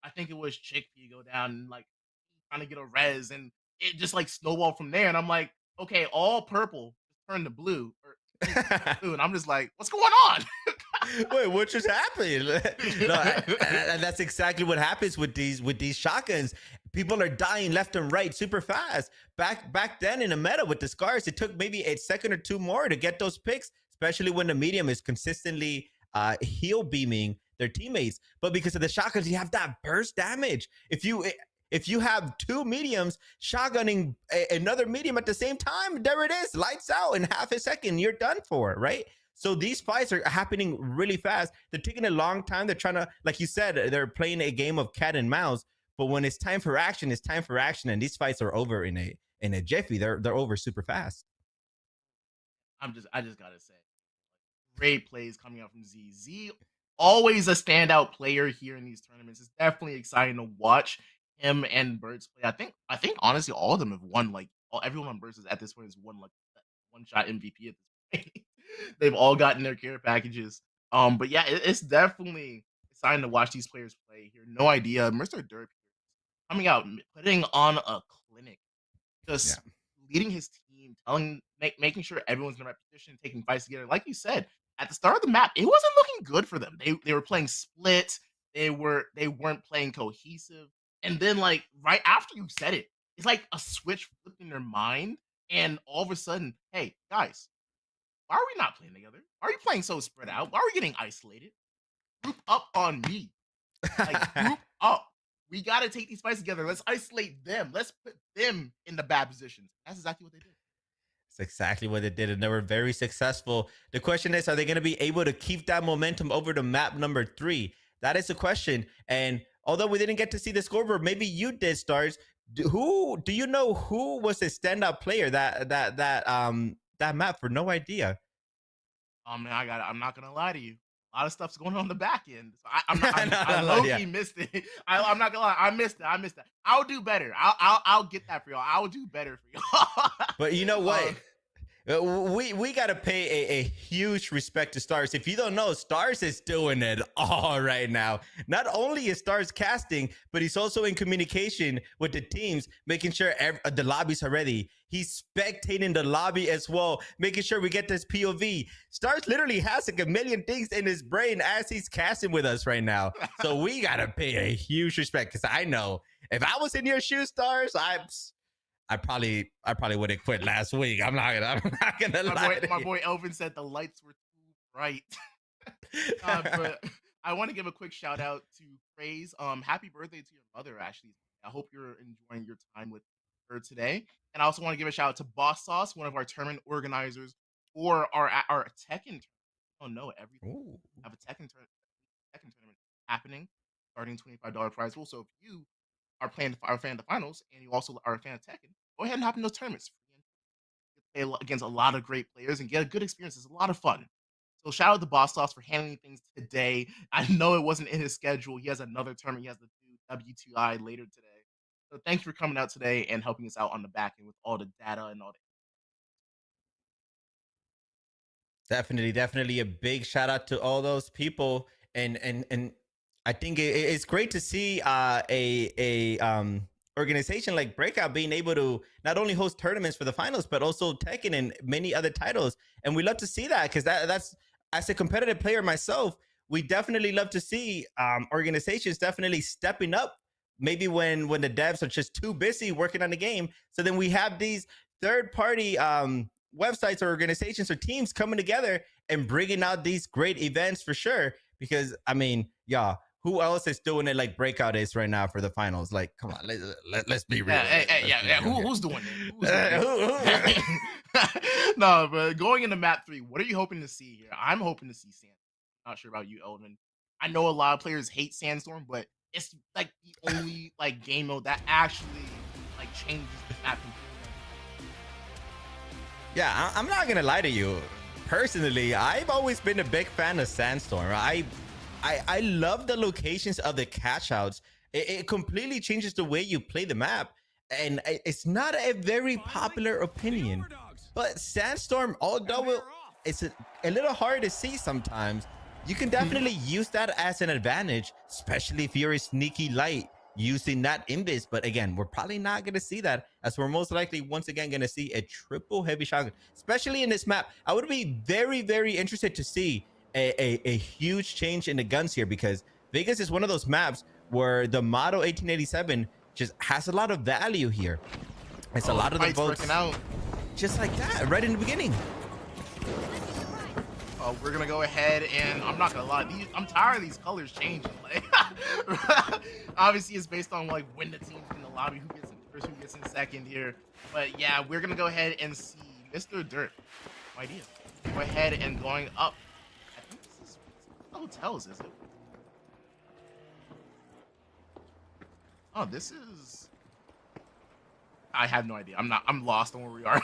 I think it was Chickpea go down and like trying to get a res, and it just like snowballed from there. And I'm like, okay, all purple turned to blue, or blue, and I'm just like, what's going on? Wait, what just happened? No, and that's exactly what happens with these shotguns. People are dying left and right super fast. Back then in the meta with the scars, it took maybe a second or two more to get those picks, especially when the medium is consistently heal beaming their teammates. But because of the shotguns, you have that burst damage. If you have two mediums shotgunning another medium at the same time, there it is, lights out in half a second. You're done for, right? So these fights are happening really fast. They're taking a long time. They're trying to, like you said, they're playing a game of cat and mouse. But when it's time for action, it's time for action, and these fights are over in a jiffy. They're over super fast. I just gotta say, great plays coming out from Z. Z, always a standout player here in these tournaments. It's definitely exciting to watch him and BURTS play. I think honestly, all of them have won. Like everyone on BURTS at this point has won like one shot MVP at this point. They've all gotten their care packages. But yeah, it's definitely exciting to watch these players play here. No idea, Mr. Derp coming out, putting on a clinic, Yeah. just leading his team, making sure everyone's in the right position, taking fights together. Like you said, at the start of the map, it wasn't looking good for them. They were playing split. They weren't playing cohesive. And then like right after you said it, it's like a switch flipped in their mind, and all of a sudden, hey guys, why are we not playing together? Why are you playing so spread out? Why are we getting isolated? Group up on me. Like group up. We gotta take these fights together. Let's isolate them. Let's put them in the bad positions. That's exactly what they did. It's exactly what they did, and they were very successful. The question is, are they going to be able to keep that momentum over to map number 3? That is the question. And although we didn't get to see the scoreboard, maybe you did, Stars. Do you know who was a standout player that map? For no idea. Man, I'm not gonna lie to you. A lot of stuff's going on the back end. So I No, low yeah. key missed it. I'm not gonna lie. I missed it. I missed that. I'll do better. I'll get that for y'all. I'll do better for y'all. But you know what? um, We got to pay a huge respect to Stars. If you don't know, Stars is doing it all right now. Not only is Stars casting, but he's also in communication with the teams, making sure the lobbies are ready. He's spectating the lobby as well, making sure we get this POV. Stars literally has like a million things in his brain as he's casting with us right now. So we got to pay a huge respect, because I know if I was in your shoes, Stars, I probably would have quit last week. I'm not gonna lie. my boy Elvin said the lights were too bright. But I want to give a quick shout out to Praise. Happy birthday to your mother, Ashley. I hope you're enjoying your time with her today. And I also want to give a shout out to Boss Sauce, one of our tournament organizers for our Tekken tournament. Oh no, everything. Ooh. Have a Tekken tournament happening, starting $25 prize pool. So if you are a fan of the finals and you also are a fan of Tekken, go ahead and hop in those tournaments. Play against a lot of great players and get a good experience. It's a lot of fun. So shout out to Boss Sauce for handling things today. I know it wasn't in his schedule. He has another tournament. He has to do W2I later today. So thank you for coming out today and helping us out on the back end with all the data and all that. Definitely a big shout out to all those people, and I think it's great to see a organization like Breakout being able to not only host tournaments for the finals, but also Tekken and many other titles. And we love to see that, because that's, as a competitive player myself, we definitely love to see organizations definitely stepping up. Maybe when the devs are just too busy working on the game, so then we have these third party websites or organizations or teams coming together and bringing out these great events for sure. Because I mean, yeah, who else is doing it like Breakout is right now for the finals? Like, come on, let's be real. Yeah, Let's be real who's doing it? here. No, but going into map 3, what are you hoping to see here? I'm hoping to see sand. Not sure about you, Eldon. I know a lot of players hate Sandstorm, but it's like the only like game mode that actually like changes the map completely. Yeah, I'm not gonna lie to you. Personally, I've always been a big fan of Sandstorm. I love the locations of the catch outs. It completely changes the way you play the map. And it's not a very popular opinion, but Sandstorm, although it's a little hard to see sometimes, you can definitely use that as an advantage, especially if you're a sneaky light using that invis. But again, we're probably not going to see that, as we're most likely once again going to see a triple heavy shotgun, especially in this map. I would be very, very interested to see a huge change in the guns here, because Vegas is one of those maps where the Model 1887 just has a lot of value here. It's a lot of the Fight's votes working out. just like that right in the beginning. We're gonna go ahead and I'm not gonna lie, I'm tired of these colors changing. Like, obviously, it's based on like when the team's in the lobby, who gets in first, who gets in second here. But yeah, we're gonna go ahead and see Mr. Dirt. No idea. Go ahead and going up. I think this is the hotels, is it? Oh, this is. I have no idea. I'm lost on where we are.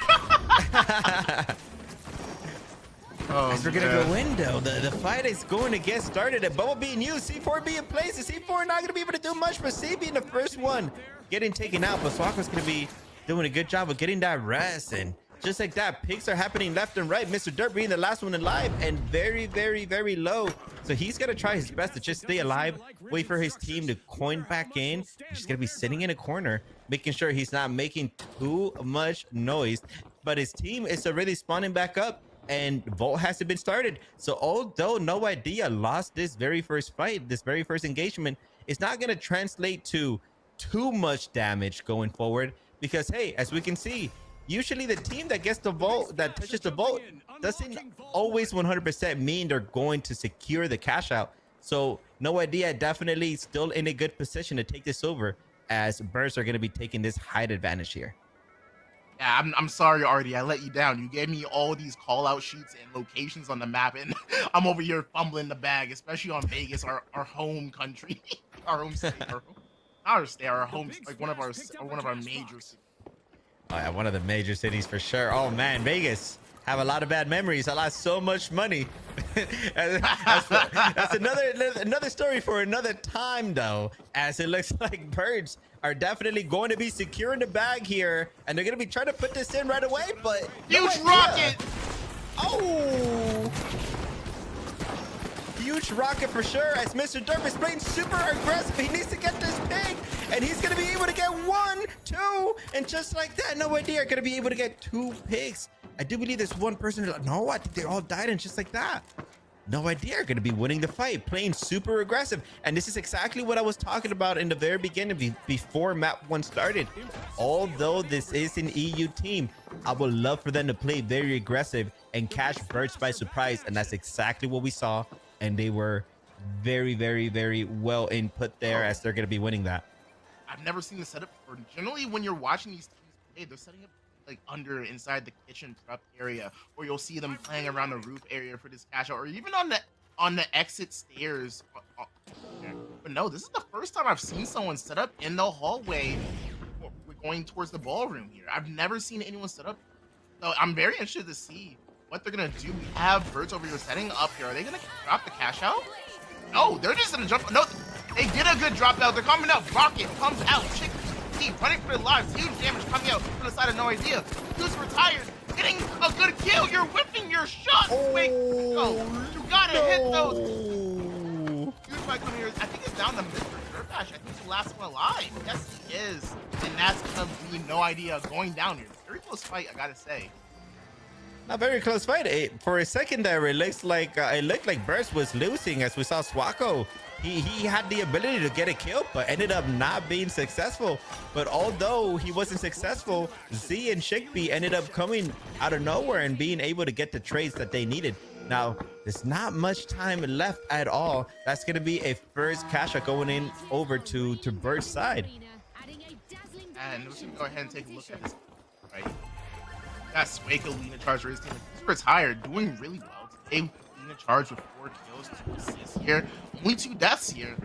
Oh, as we're gonna go in though, the fight is going to get started. At Bumblebee and you, C4 being placed. The C4 not gonna be able to do much, but C being the first one getting taken out. But Swaka's gonna be doing a good job of getting that rest, and just like that, picks are happening left and right. Mr. Dirt being the last one alive and very, very, very low. So he's gonna try his best to just stay alive, wait for his team to coin back in. He's gonna be sitting in a corner, making sure he's not making too much noise. But his team is already spawning back up, and Volt hasn't been started. So although No Idea lost this very first fight, this very first engagement, it's not going to translate to too much damage going forward, because hey, as we can see, usually the team that gets the Volt, that touches the Volt, doesn't always 100% mean they're going to secure the cash out. So No Idea definitely still in a good position to take this over, as BURTS are going to be taking this height advantage here. Yeah, I'm sorry, Artie. I let you down. You gave me all these call out sheets and locations on the map, and I'm over here fumbling the bag, especially on Vegas, our home country, our home state, our home, like one of our major cities. Oh, yeah, one of the major cities for sure. Oh man, Vegas. Have a lot of bad memories. I lost so much money. That's another story for another time, though, as it looks like BURTS are definitely going to be securing the bag here, and they're going to be trying to put this in right away, but huge rocket. Oh, huge rocket for sure, as Mr. Derp is playing super aggressive. He needs to get this pig, and he's going to be able to get 1, 2, and just like that, No Idea are going to be able to get 2 pigs. I do believe there's one person. No, I think they all died, and just like that, No Idea are going to be winning the fight, playing super aggressive. And this is exactly what I was talking about in the very beginning, before map 1 started. Although this is an EU team, I would love for them to play very aggressive and catch BURTS by surprise, and that's exactly what we saw. And they were very, very, very well input there, as they're going to be winning that. I've never seen the setup before. Generally, when you're watching these teams play, they're setting up like inside the kitchen prep area, or you'll see them playing around the roof area for this cash out, or even on the exit stairs. But no, this is the first time I've seen someone set up in the hallway. We're going towards the ballroom here. I've never seen anyone set up, so I'm very interested to see what they're gonna do. We have BURTS over here setting up here. Are they gonna drop the cash out? No, they're just gonna jump. No, they did a good drop out. They're coming out. Rocket comes out. Chick running for their lives. Huge damage coming out from the side of No Idea. Who's retired? Getting a good kill. You're whipping your shot. Wait, no, you gotta hit those. Huge fight coming here. I think it's down to Mr. Dirtbash. I think he's the last one alive. Yes, he is. And that's gonna be No Idea going down here. Very close fight, I gotta say. A very close fight. For a second there, it looked like BURTS was losing, as we saw Swako. He had the ability to get a kill, but ended up not being successful. But although he wasn't successful, Z and Shikby ended up coming out of nowhere and being able to get the trades that they needed. Now, there's not much time left at all. That's going to be a first cash out going in over to BURTS' side. And we should go ahead and take a look at this, right? Got Swayco leading the charge for his team. He's retired, doing really well today. Leading the charge with 4 kills, 2 assists here, only 2 deaths here.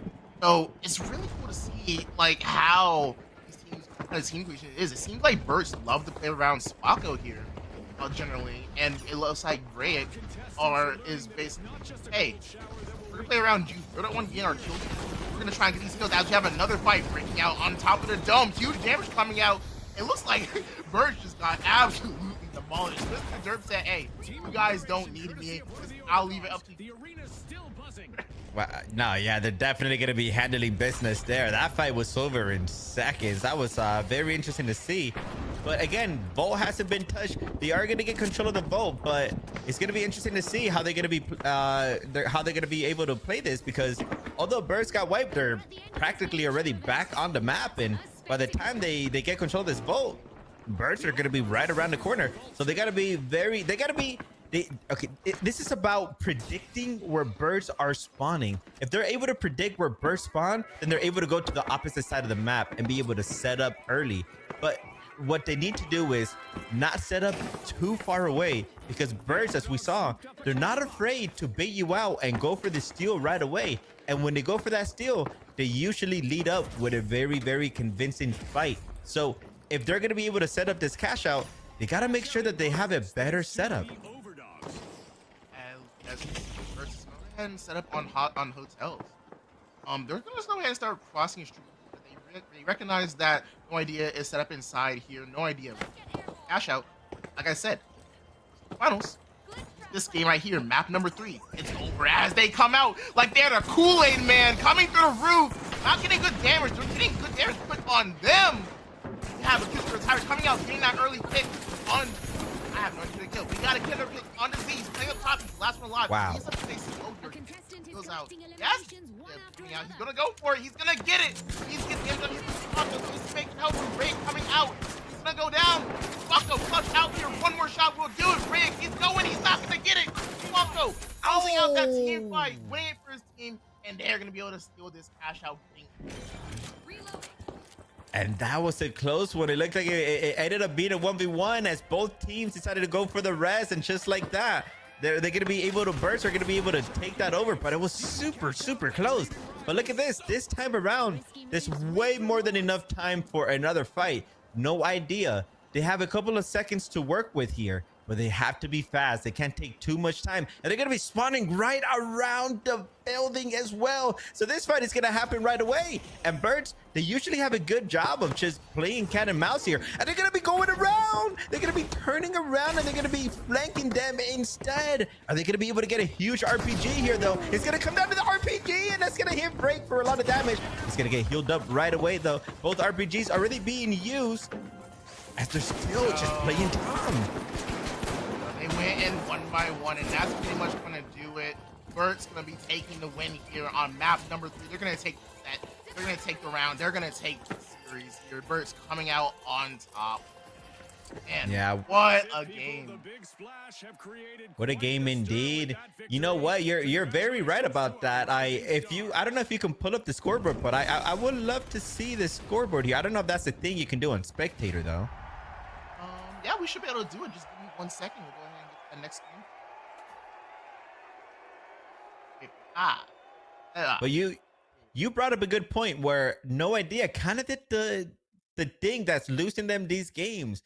So it's really cool to see like how these teams what kind of team creation it is. It seems like Burst love to play around Swako here, generally, and it looks like Greg is basically, hey, we're gonna play around you. We don't want to get our kills. We're gonna try and get these kills as we have another fight breaking out on top of the dome. Huge damage coming out. It looks like Birch just got absolutely demolished. Mr. Derp said, hey, you guys don't need me. I'll leave it up to you. Well, no, yeah, they're definitely going to be handling business there. That fight was over in seconds. That was very interesting to see. But again, Volt hasn't been touched. They are going to get control of the Volt, but it's going to be interesting to see how they're going to be able to play this, because although Birds got wiped, they're practically already back on the map, and by the time they get control of this Volt, Birds are going to be right around the corner. So they got to be this is about predicting where birds are spawning. If they're able to predict where birds spawn, then they're able to go to the opposite side of the map and be able to set up early. But what they need to do is not set up too far away, because birds, as we saw, they're not afraid to bait you out and go for the steal right away. And when they go for that steal, they usually lead up with a very, very convincing fight. So if they're going to be able to set up this cash out, they got to make sure that they have a better setup. As versus go ahead and set up on hotels. They're gonna just go ahead and start crossing streets. They recognize that No Idea is set up inside here. No Idea cash out. Like I said, finals. This game right here, map number 3, it's over as they come out like they're the Kool-Aid man coming through the roof. Not getting good damage. They're getting good damage put on them. We have a Kister Tyrus coming out, getting that early pick on. I have no idea to kill. We got a killer pick on the Z. He's playing up top. He's the last one alive. Wow. He's up to face. Oh, he goes out. Yes. Yeah, he's gonna go for it. He's gonna get it. He's getting him. He's making help from Ray coming out. He's gonna go down. Flacco clutch out here. One more shot will do it. Ray, he's going. He's not gonna get it. Flacco closing out that team fight, waiting for his team, and they're gonna be able to steal this cash out thing. And that was a close one. It looked like it ended up being a 1v1 as both teams decided to go for the res, and just like that, they're going to be able to burst, are going to be able to take that over. But it was super, super close. But look at this. This time around, there's way more than enough time for another fight. No Idea. They have a couple of seconds to work with here, but they have to be fast. They can't take too much time. And they're going to be spawning right around the building as well. So this fight is going to happen right away. And Birds, they usually have a good job of just playing cat and mouse here. And they're going to be going around. They're going to be turning around, and they're going to be flanking them instead. Are they going to be able to get a huge RPG here, though? It's going to come down to the RPG, and that's going to hit Break for a lot of damage. It's going to get healed up right away, though. Both RPGs already being used, as they're still just playing Tom. They went in one by one, and that's pretty much going to do it. Bert's going to be taking the win here on map number 3. They're going to take the set. They're going to take the round. They're going to take the series here. Bert's coming out on top. And yeah, what a game. What a game indeed. You know what? You're very right about that. I don't know if you can pull up the scoreboard, but I would love to see the scoreboard here. I don't know if that's the thing you can do on Spectator, though. Yeah, we should be able to do it. Just give me 1 second. We'll go ahead and get the next game. But you brought up a good point where No Idea kind of did the thing that's losing them these games.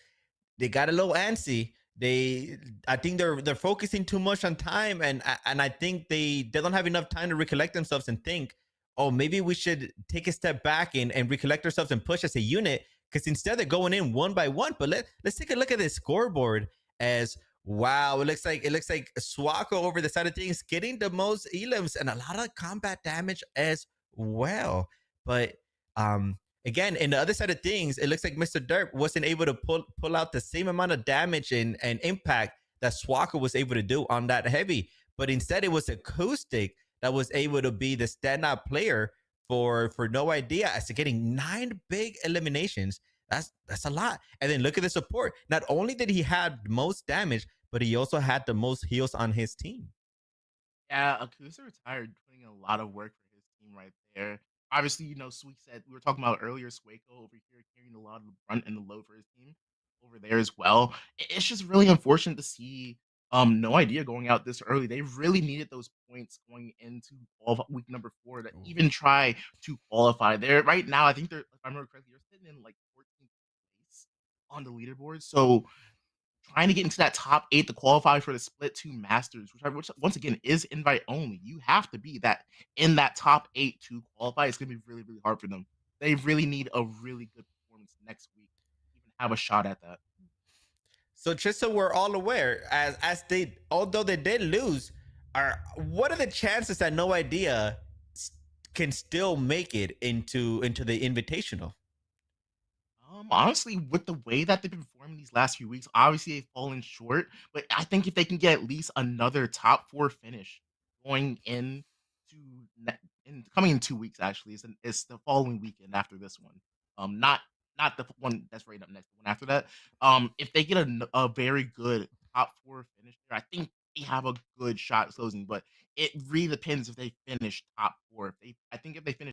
They got a little antsy. I think they're focusing too much on time, and I think they don't have enough time to recollect themselves and think, oh, maybe we should take a step back and recollect ourselves and push as a unit. Because instead they're going in one by one. But let's take a look at this scoreboard. As wow, it looks like Swako over the side of things getting the most elims and a lot of combat damage as well. But again, in the other side of things, it looks like Mr. Derp wasn't able to pull out the same amount of damage and impact that Swako was able to do on that heavy. But instead, it was Acoustic that was able to be the standout player for No Idea, as to getting 9 big eliminations. That's a lot. And then look at the support. Not only did he have most damage, but he also had the most heals on his team. Yeah, Akusa retired, putting in a lot of work for his team right there. Obviously, Sweet said we were talking about earlier, Swaco over here carrying a lot of the brunt and the load for his team. over there as well. It's just really unfortunate to see no idea going out this early. They really needed those points going into week number 4 to Ooh. even try to qualify. They're right now, I think they're, if I remember correctly, they're sitting in like 14th place on the leaderboard. So trying to get into that top 8 to qualify for the Split 2 Masters, which once again is invite only. You have to be that in that top 8 to qualify. It's gonna be really, really hard for them. They really need a really good performance next week to even have a shot at that. So just so we're all aware, as they although they did lose, are what are the chances that No Idea can still make it into the invitational? Honestly, with the way that they've been performing these last few weeks, obviously they've fallen short. But I think if they can get at least another top 4 finish going in coming in 2 weeks, actually, it's the following weekend after this one. Not the one that's right up next, the one after that. If they get a very good top 4 finish there, I think they have a good shot at closing. But it really depends if they finish top 4. If they, I think if they finish